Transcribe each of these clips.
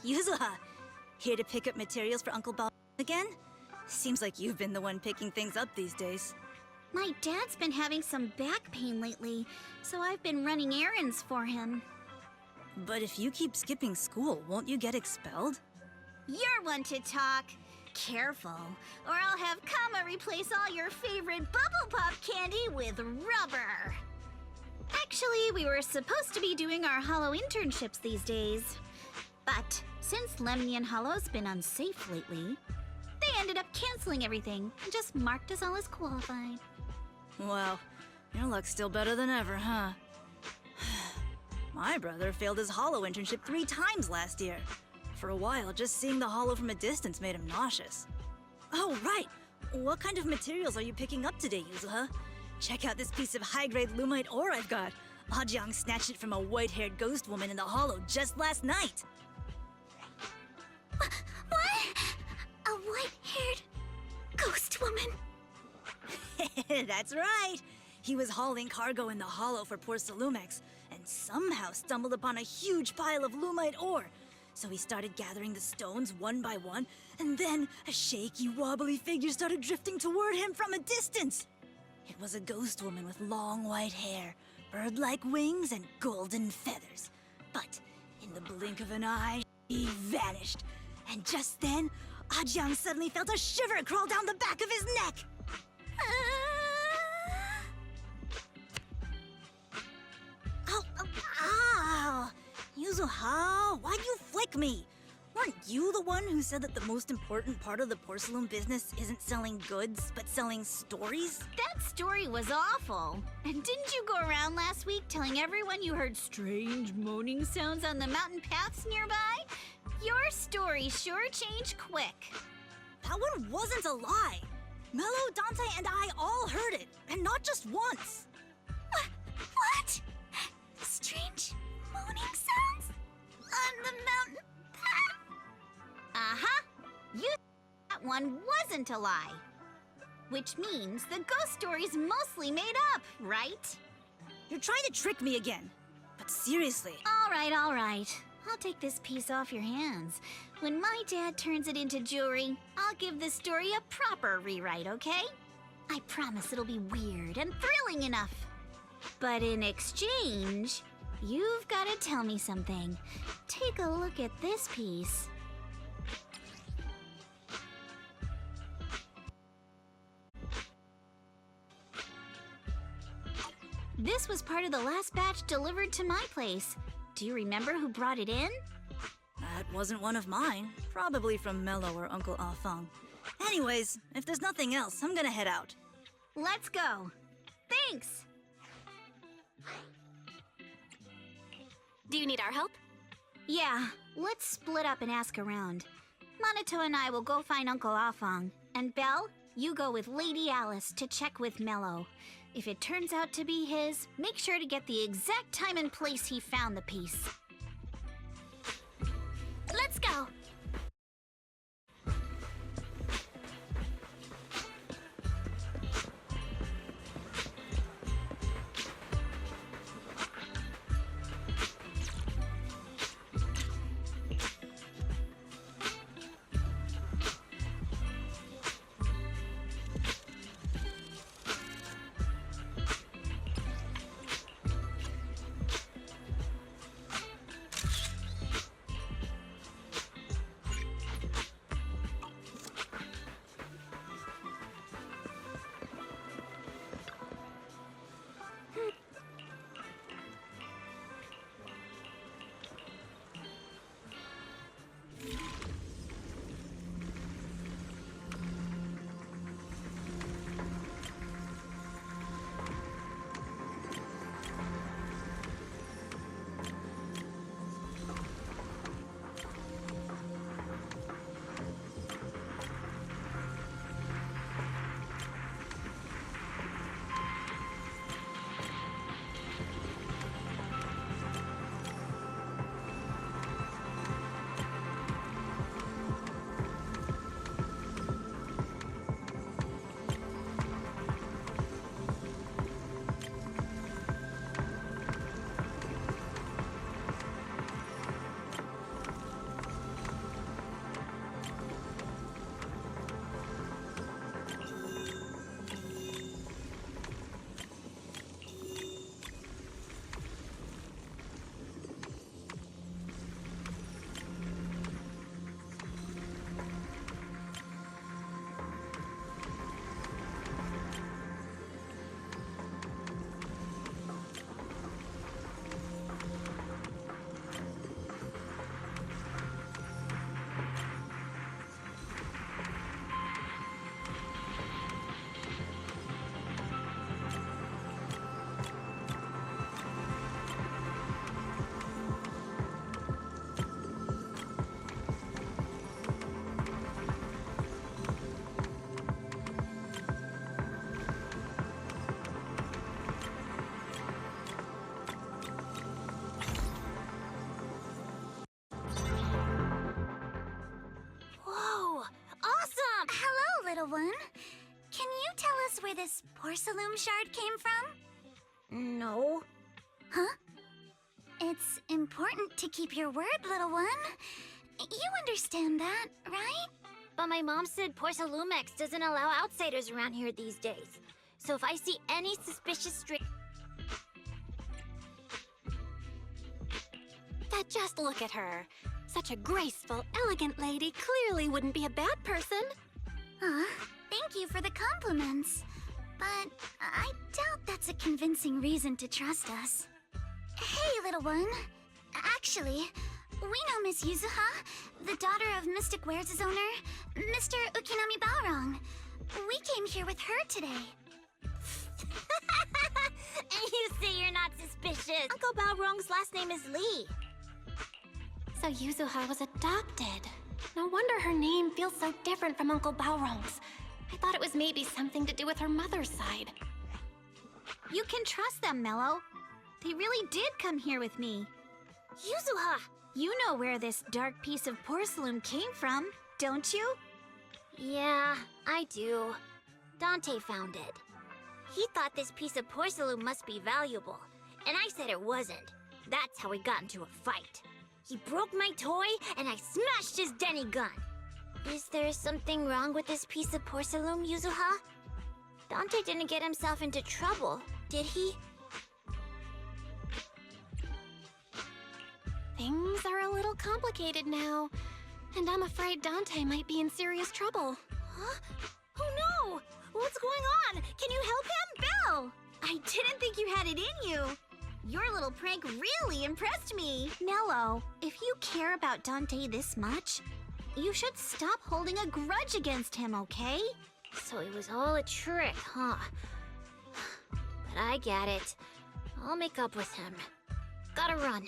Yuzuha, here to pick up materials for Uncle Bob again? Seems like you've been the one picking things up these days. My dad's been having some back pain lately, so I've been running errands for him. But if you keep skipping school, won't you get expelled? You're one to talk. Careful, or I'll have Kama replace all your favorite Bubble Pop candy with rubber. Actually, we were supposed to be doing our Hollow internships these days. But since Lemnian Hollow's been unsafe lately, they ended up canceling everything and just marked us all as qualified. Wow, your luck's still better than ever, huh? My brother failed his Hollow internship 3 times last year. For a while, just seeing the Hollow from a distance made him nauseous. Oh, right! What kind of materials are you picking up today, Yuzuha? Check out this piece of high-grade lumite ore I've got. Ajang snatched it from a white-haired ghost woman in the Hollow just last night. What? A white-haired ghost woman? That's right! He was hauling cargo in the Hollow for poor Salumex, and somehow stumbled upon a huge pile of lumite ore. So he started gathering the stones one by one, and then a shaky, wobbly figure started drifting toward him from a distance. It was a ghost woman with long white hair, bird-like wings, and golden feathers. But in the blink of an eye, she vanished. And just then, Ajang suddenly felt a shiver crawl down the back of his neck. Ow! Ow! Yuzuha, why'd you flick me? Weren't you the one who said that the most important part of the porcelain business isn't selling goods, but selling stories? That story was awful. And didn't you go around last week telling everyone you heard strange moaning sounds on the mountain paths nearby? Your story sure changed quick. That one wasn't a lie. Mello, Dante, and I all heard it, and not just once. What? Strange moaning sounds? On the mountain path? Uh-huh. That one wasn't a lie. Which means the ghost story's mostly made up, right? You're trying to trick me again. But seriously. All right. I'll take this piece off your hands. When my dad turns it into jewelry, I'll give this story a proper rewrite, okay? I promise it'll be weird and thrilling enough. But in exchange, you've got to tell me something. Take a look at this piece. This was part of the last batch delivered to my place. Do you remember who brought it in? That wasn't one of mine. Probably from Mello or Uncle Afang. Anyways, if there's nothing else, I'm gonna head out. Let's go. Thanks! Do you need our help? Yeah, let's split up and ask around. Monato and I will go find Uncle Afang. And Belle, you go with Lady Alice to check with Mello. If it turns out to be his, make sure to get the exact time and place he found the piece. Let's go! can you tell us where this porcelain shard came from? No. Huh? It's important to keep your word, little one. You understand that, right? But my mom said Porcelumex doesn't allow outsiders around here these days. So if I see any suspicious just look at her. Such a graceful, elegant lady clearly wouldn't be a bad person. Thank you for the compliments. But I doubt that's a convincing reason to trust us. Hey, little one. Actually, we know Miss Yuzuha, the daughter of Mystic Wares' owner, Mr. Ukinami Balrong. We came here with her today. And you say you're not suspicious. Uncle Balrong's last name is Lee. So Yuzuha was adopted. No wonder her name feels so different from Uncle Balrong's. I thought it was maybe something to do with her mother's side. You can trust them, Mello. They really did come here with me. Yuzuha! You know where this dark piece of porcelain came from, don't you? Yeah, I do. Dante found it. He thought this piece of porcelain must be valuable, and I said it wasn't. That's how we got into a fight. He broke my toy, and I smashed his Denny gun. Is there something wrong with this piece of porcelain, Yuzuha? Dante didn't get himself into trouble, did he? Things are a little complicated now, and I'm afraid Dante might be in serious trouble. Huh? Oh no! What's going on? Can you help him? Belle! I didn't think you had it in you. Your little prank really impressed me. Nello, if you care about Dante this much, you should stop holding a grudge against him, okay? So it was all a trick, huh? But I get it. I'll make up with him. Gotta run.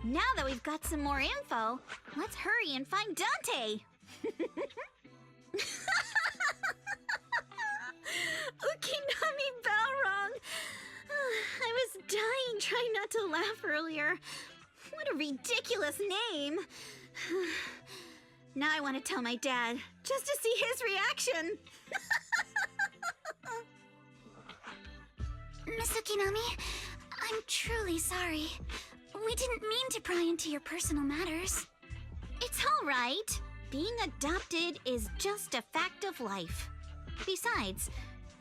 Now that we've got some more info, let's hurry and find Dante. Ukinami Balrong. I was dying trying not to laugh earlier. What a ridiculous name. Now I want to tell my dad, just to see his reaction. Miss Ukinami, I'm truly sorry. We didn't mean to pry into your personal matters. It's all right. Being adopted is just a fact of life. Besides,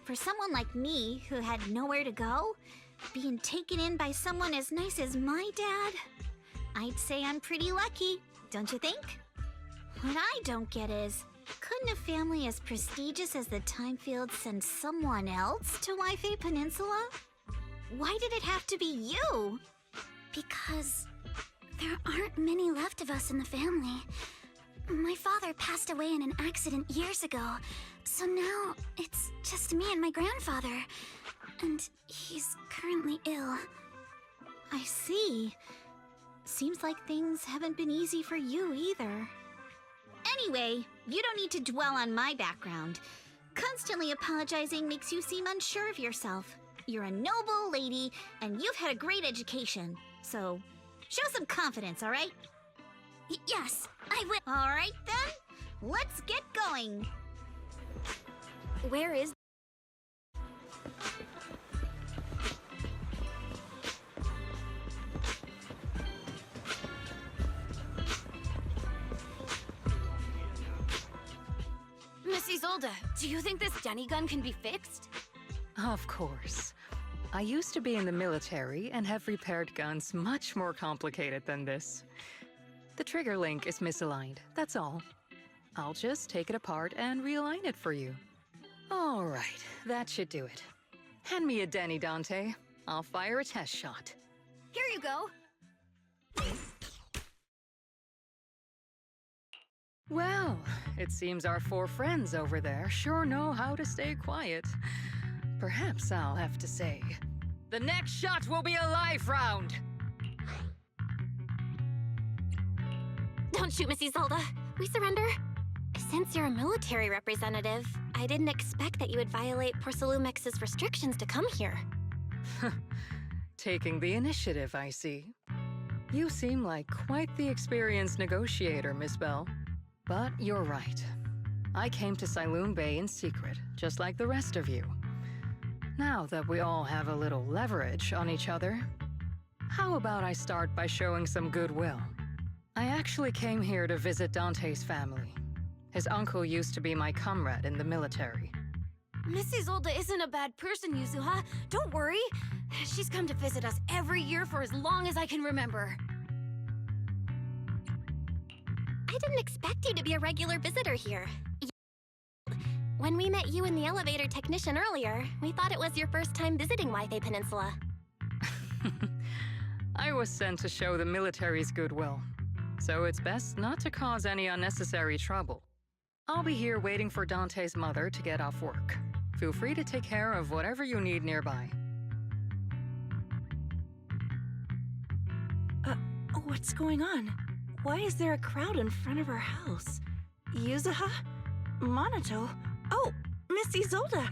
for someone like me who had nowhere to go, being taken in by someone as nice as my dad, I'd say I'm pretty lucky, don't you think? What I don't get is, couldn't a family as prestigious as the Timefields send someone else to Waifei Peninsula? Why did it have to be you? Because there aren't many left of us in the family. My father passed away in an accident years ago, so now it's just me and my grandfather. And he's currently ill. I see. Seems like things haven't been easy for you either. Anyway, you don't need to dwell on my background. Constantly apologizing makes you seem unsure of yourself. You're a noble lady, and you've had a great education. So, show some confidence, all right? Yes, I will. All right, then. Let's get going. Where is... Miss Isolde, do you think this Denny gun can be fixed? Of course. I used to be in the military and have repaired guns much more complicated than this. The trigger link is misaligned, that's all. I'll just take it apart and realign it for you. All right, that should do it. Hand me a Denny, Dante. I'll fire a test shot. Here you go. Well, it seems our four friends over there sure know how to stay quiet. Perhaps I'll have to say, the next shot will be a life round! Don't shoot, Miss Isolde. We surrender. Since you're a military representative, I didn't expect that you would violate Porcelumex's restrictions to come here. Taking the initiative, I see. You seem like quite the experienced negotiator, Miss Bell. But you're right. I came to Siloon Bay in secret, just like the rest of you. Now that we all have a little leverage on each other, how about I start by showing some goodwill? I actually came here to visit Dante's family. His uncle used to be my comrade in the military. Miss Isolde isn't a bad person, Yuzuha. Don't worry. She's come to visit us every year for as long as I can remember. I didn't expect you to be a regular visitor here. When we met you and the elevator technician earlier, we thought it was your first time visiting Waifei Peninsula. I was sent to show the military's goodwill, so it's best not to cause any unnecessary trouble. I'll be here waiting for Dante's mother to get off work. Feel free to take care of whatever you need nearby. What's going on? Why is there a crowd in front of our house? Yuzuha? Monato? Oh, Miss Isolde!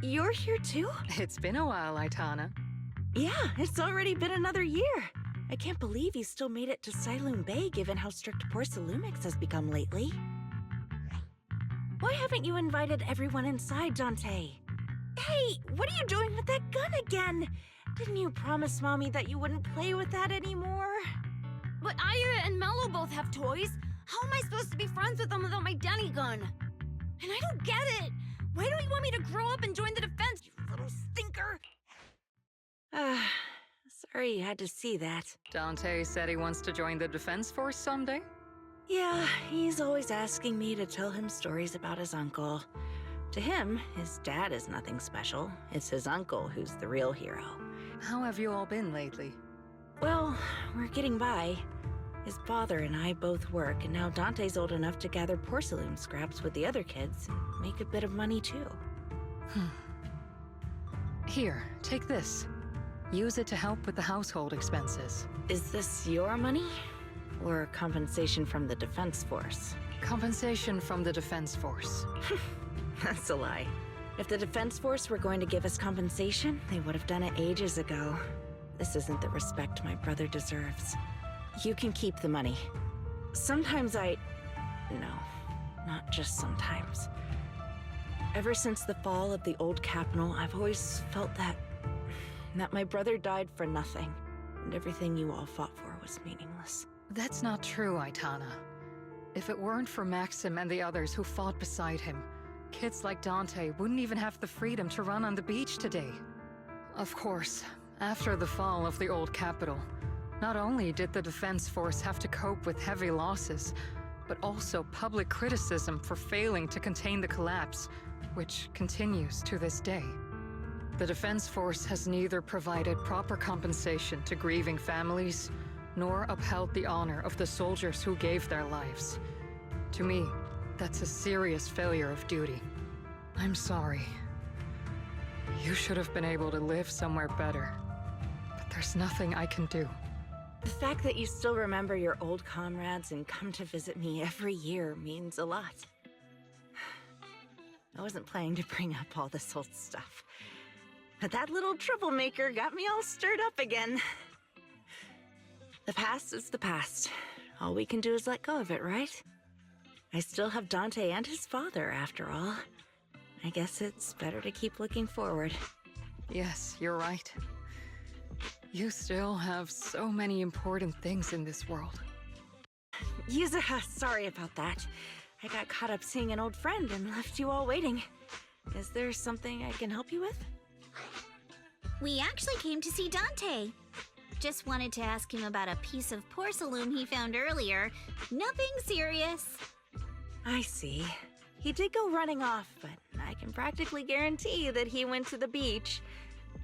You're here too? It's been a while, Aitana. Yeah, it's already been another year. I can't believe you still made it to Siloon Bay given how strict Porcelumix has become lately. Why haven't you invited everyone inside, Dante? Hey, what are you doing with that gun again? Didn't you promise Mommy that you wouldn't play with that anymore? But Aya and Mello both have toys. How am I supposed to be friends with them without my Danny gun? And I don't get it. Why don't you want me to grow up and join the defense, you little stinker? Sorry you had to see that. Dante said he wants to join the Defense Force someday? Yeah, he's always asking me to tell him stories about his uncle. To him, his dad is nothing special. It's his uncle who's the real hero. How have you all been lately? Well, we're getting by. His father and I both work, and now Dante's old enough to gather porcelain scraps with the other kids and make a bit of money too. Here, take this. Use it to help with the household expenses. Is this your money? Or compensation from the Defense Force? Compensation from the Defense Force. That's a lie. If the Defense Force were going to give us compensation, they would have done it ages ago. This isn't the respect my brother deserves. You can keep the money. Sometimes No, not just sometimes. Ever since the fall of the old capital, I've always felt that my brother died for nothing, and everything you all fought for was meaningless. That's not true, Aitana. If it weren't for Maxim and the others who fought beside him, kids like Dante wouldn't even have the freedom to run on the beach today. Of course, after the fall of the old capital, not only did the Defense Force have to cope with heavy losses, but also public criticism for failing to contain the collapse, which continues to this day. The Defense Force has neither provided proper compensation to grieving families, nor upheld the honor of the soldiers who gave their lives. To me, that's a serious failure of duty. I'm sorry. You should have been able to live somewhere better, but there's nothing I can do. The fact that you still remember your old comrades and come to visit me every year means a lot. I wasn't planning to bring up all this old stuff, but that little troublemaker got me all stirred up again. The past is the past. All we can do is let go of it, right? I still have Dante and his father, after all. I guess it's better to keep looking forward. Yes, you're right. You still have so many important things in this world. Yuzuha, sorry about that. I got caught up seeing an old friend and left you all waiting. Is there something I can help you with? We actually came to see Dante. Just wanted to ask him about a piece of porcelain he found earlier. Nothing serious. I see. He did go running off, but I can practically guarantee that he went to the beach.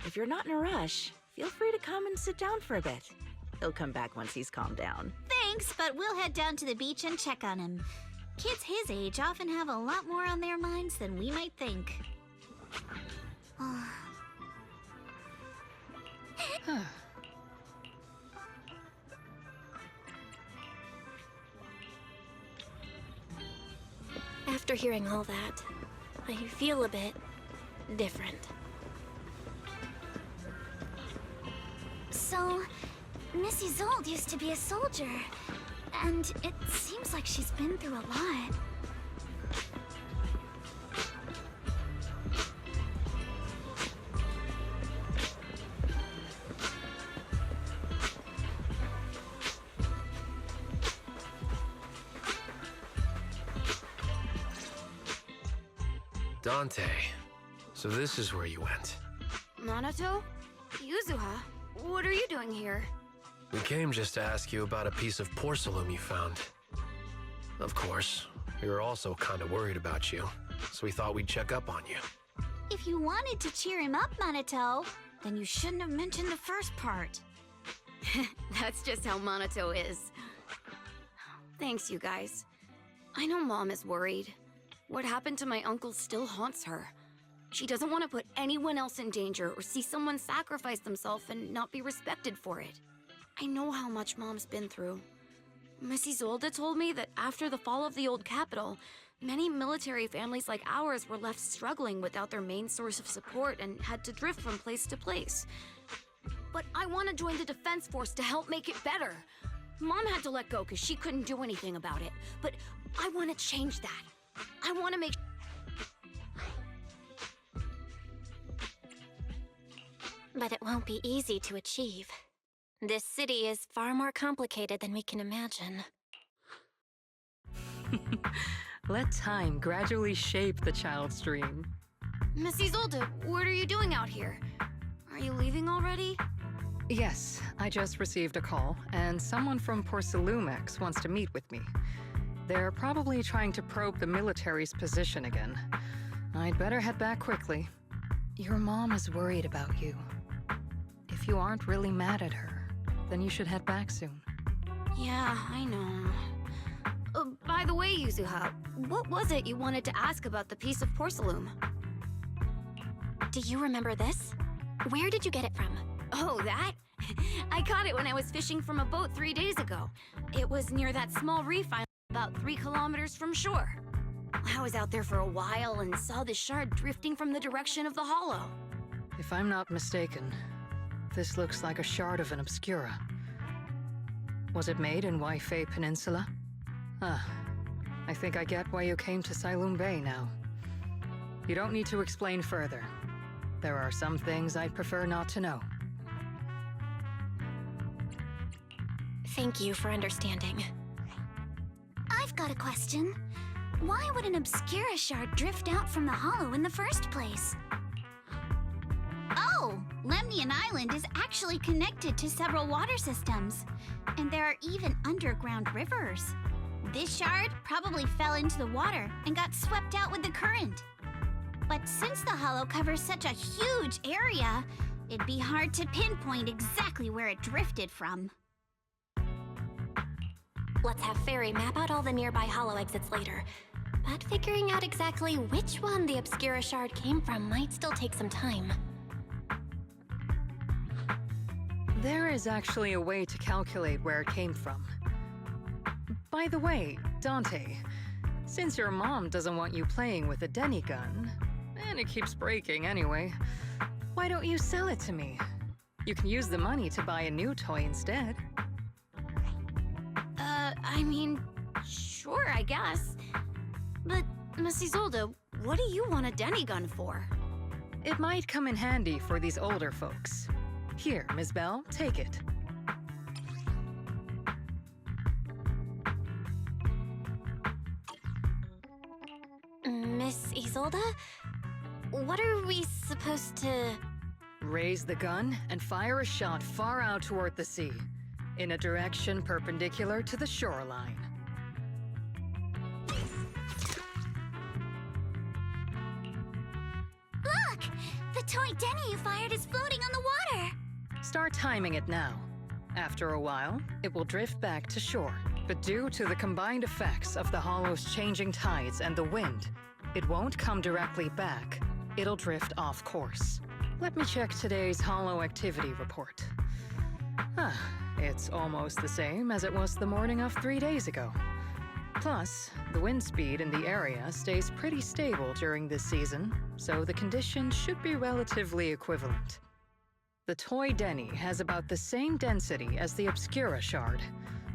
If you're not in a rush, feel free to come and sit down for a bit. He'll come back once he's calmed down. Thanks, but we'll head down to the beach and check on him. Kids his age often have a lot more on their minds than we might think. After hearing all that, I feel a bit different. So, Miss Isolde used to be a soldier, and it seems like she's been through a lot. Dante, so this is where you went. Minato? Yuzuha? What are you doing here? We came just to ask you about a piece of porcelain you found. Of course, we were also kind of worried about you, so we thought we'd check up on you. If you wanted to cheer him up, Minato, then you shouldn't have mentioned the first part. That's just how Minato is. Thanks, you guys. I know Mom is worried. What happened to my uncle still haunts her. She doesn't want to put anyone else in danger or see someone sacrifice themselves and not be respected for it. I know how much Mom's been through. Miss Isolde told me that after the fall of the old capital, many military families like ours were left struggling without their main source of support and had to drift from place to place. But I want to join the defense force to help make it better. Mom had to let go because she couldn't do anything about it. But I want to change that. I want to make... But it won't be easy to achieve. This city is far more complicated than we can imagine. Let time gradually shape the child's dream. Miss Isolde, what are you doing out here? Are you leaving already? Yes, I just received a call, and someone from Porcelumex wants to meet with me. They're probably trying to probe the military's position again. I'd better head back quickly. Your mom is worried about you. If you aren't really mad at her, then you should head back soon. Yeah, I know. By the way, Yuzuha, what was it you wanted to ask about the piece of porcelain? Do you remember this? Where did you get it from? Oh, that? I caught it when I was fishing from a boat 3 days ago. It was near that small reef island about 3 kilometers from shore. I was out there for a while and saw the shard drifting from the direction of the hollow. If I'm not mistaken, this looks like a shard of an Obscura. Was it made in Waifei Peninsula? Ah, I think I get why you came to Sailoon Bay now. You don't need to explain further. There are some things I'd prefer not to know. Thank you for understanding. I've got a question. Why would an Obscura shard drift out from the hollow in the first place? Oh, Lemnian Island is actually connected to several water systems, and there are even underground rivers. This shard probably fell into the water and got swept out with the current. But since the hollow covers such a huge area, it'd be hard to pinpoint exactly where it drifted from. Let's have Fairy map out all the nearby hollow exits later. But figuring out exactly which one the Obscura shard came from might still take some time. There is actually a way to calculate where it came from. By the way, Dante, since your mom doesn't want you playing with a Denny gun, and it keeps breaking anyway, why don't you sell it to me? You can use the money to buy a new toy instead. I mean, sure, I guess. But, Miss Isolde, what do you want a Denny gun for? It might come in handy for these older folks. Here, Ms. Bell, take it. Miss Isolde? What are we supposed to... Raise the gun and fire a shot far out toward the sea, in a direction perpendicular to the shoreline. Look! The toy Denny you fired is floating on the water! Start timing it now. After a while, it will drift back to shore. But due to the combined effects of the hollow's changing tides and the wind, it won't come directly back. It'll drift off course. Let me check today's hollow activity report. It's almost the same as it was the morning of 3 days ago. Plus, the wind speed in the area stays pretty stable during this season, so the conditions should be relatively equivalent. The toy Denny has about the same density as the Obscura shard,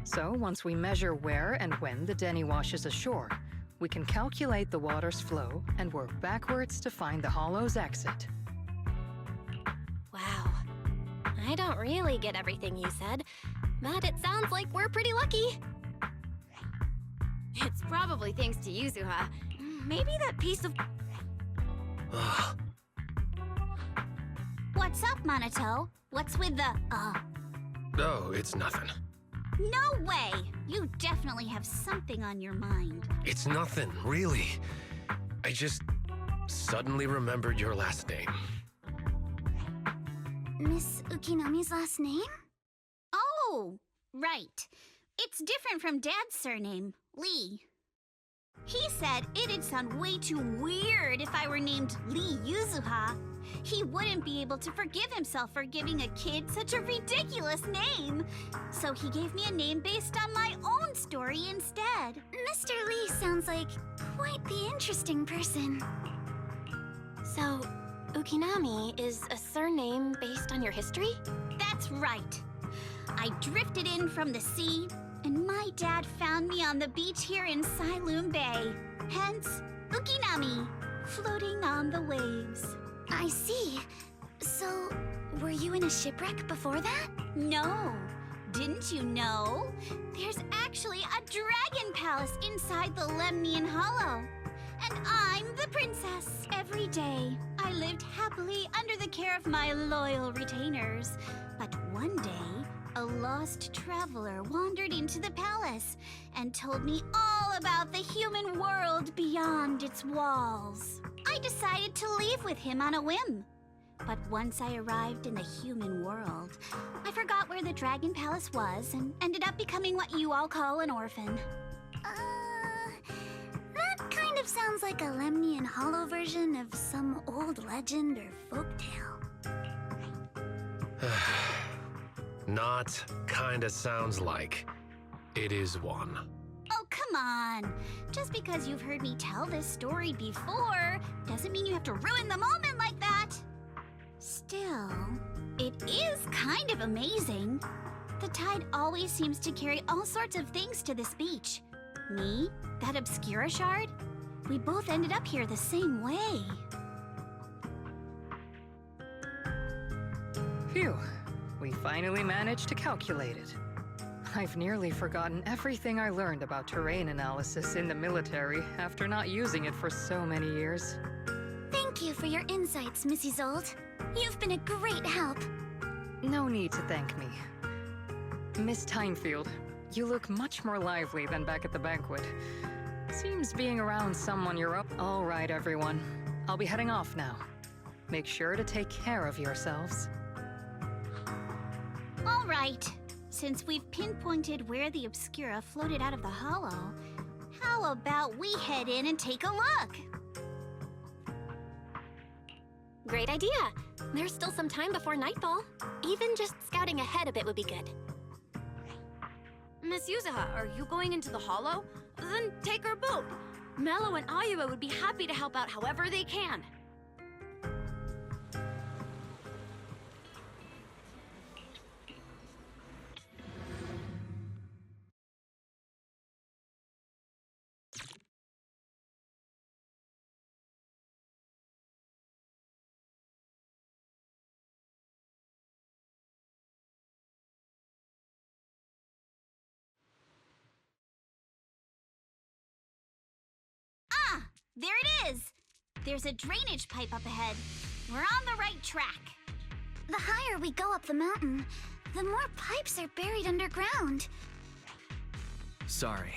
so once we measure where and when the Denny washes ashore, we can calculate the water's flow and work backwards to find the hollow's exit. Wow. I don't really get everything you said, but it sounds like we're pretty lucky. It's probably thanks to Yuzuha. Maybe that piece of... Ugh. What's up, Monato? What's with the, Oh, it's nothing. No way! You definitely have something on your mind. It's nothing, really. I just suddenly remembered your last name. Miss Ukinami's last name? Oh, right. It's different from Dad's surname, Lee. He said it'd sound way too weird if I were named Lee Yuzuha. He wouldn't be able to forgive himself for giving a kid such a ridiculous name. So he gave me a name based on my own story instead. Mr. Lee sounds like quite the interesting person. So, Ukinami is a surname based on your history? That's right. I drifted in from the sea, and my dad found me on the beach here in Sailoon Bay. Hence, Ukinami, floating on the waves. I see. So, were you in a shipwreck before that? No. Didn't you know? There's actually a dragon palace inside the Lemnian Hollow. And I'm the princess. Every day, I lived happily under the care of my loyal retainers. But one day, a lost traveler wandered into the palace and told me all about the human world beyond its walls. I decided to leave with him on a whim. But once I arrived in the human world, I forgot where the Dragon Palace was and ended up becoming what you all call an orphan. That kind of sounds like a Lemnian Hollow version of some old legend or folktale. Not kinda sounds like. It is one. Oh, come on. Just because you've heard me tell this story before doesn't mean you have to ruin the moment like that. Still, it is kind of amazing. The tide always seems to carry all sorts of things to this beach. Me, that Obscura shard, we both ended up here the same way. Phew. We finally managed to calculate it. I've nearly forgotten everything I learned about terrain analysis in the military after not using it for so many years. Thank you for your insights, Mrs. Zold. You've been a great help. No need to thank me. Miss Timefield, you look much more lively than back at the banquet. Seems being around someone you're up. All right, everyone. I'll be heading off now. Make sure to take care of yourselves. All right. Since we've pinpointed where the Obscura floated out of the hollow, how about we head in and take a look? Great idea. There's still some time before nightfall. Even just scouting ahead a bit would be good. Miss Yuzuha, are you going into the hollow? Then take our boat. Mello and Ayuba would be happy to help out however they can. There it is! There's a drainage pipe up ahead. We're on the right track. The higher we go up the mountain, the more pipes are buried underground. Sorry.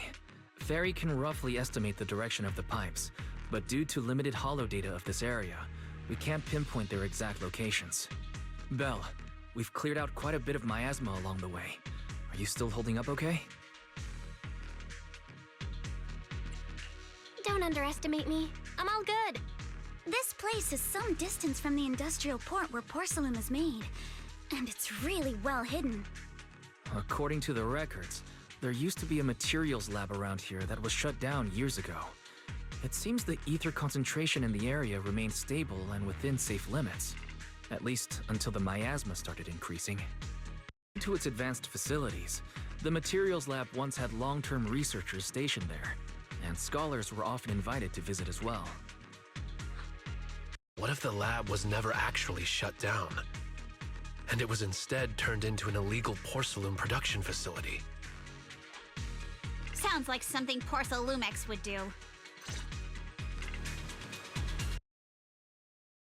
Fairy can roughly estimate the direction of the pipes, but due to limited hollow data of this area, we can't pinpoint their exact locations. Belle, we've cleared out quite a bit of miasma along the way. Are you still holding up okay? Don't underestimate me. I'm all good. This place is some distance from the industrial port where porcelain is made, and it's really well hidden. According to the records, there used to be a materials lab around here that was shut down years ago. It seems the ether concentration in the area remained stable and within safe limits, at least until the miasma started increasing. Due to its advanced facilities, the materials lab once had long-term researchers stationed there, and scholars were often invited to visit as well. What if the lab was never actually shut down, and it was instead turned into an illegal porcelain production facility? Sounds like something Porcelumex would do.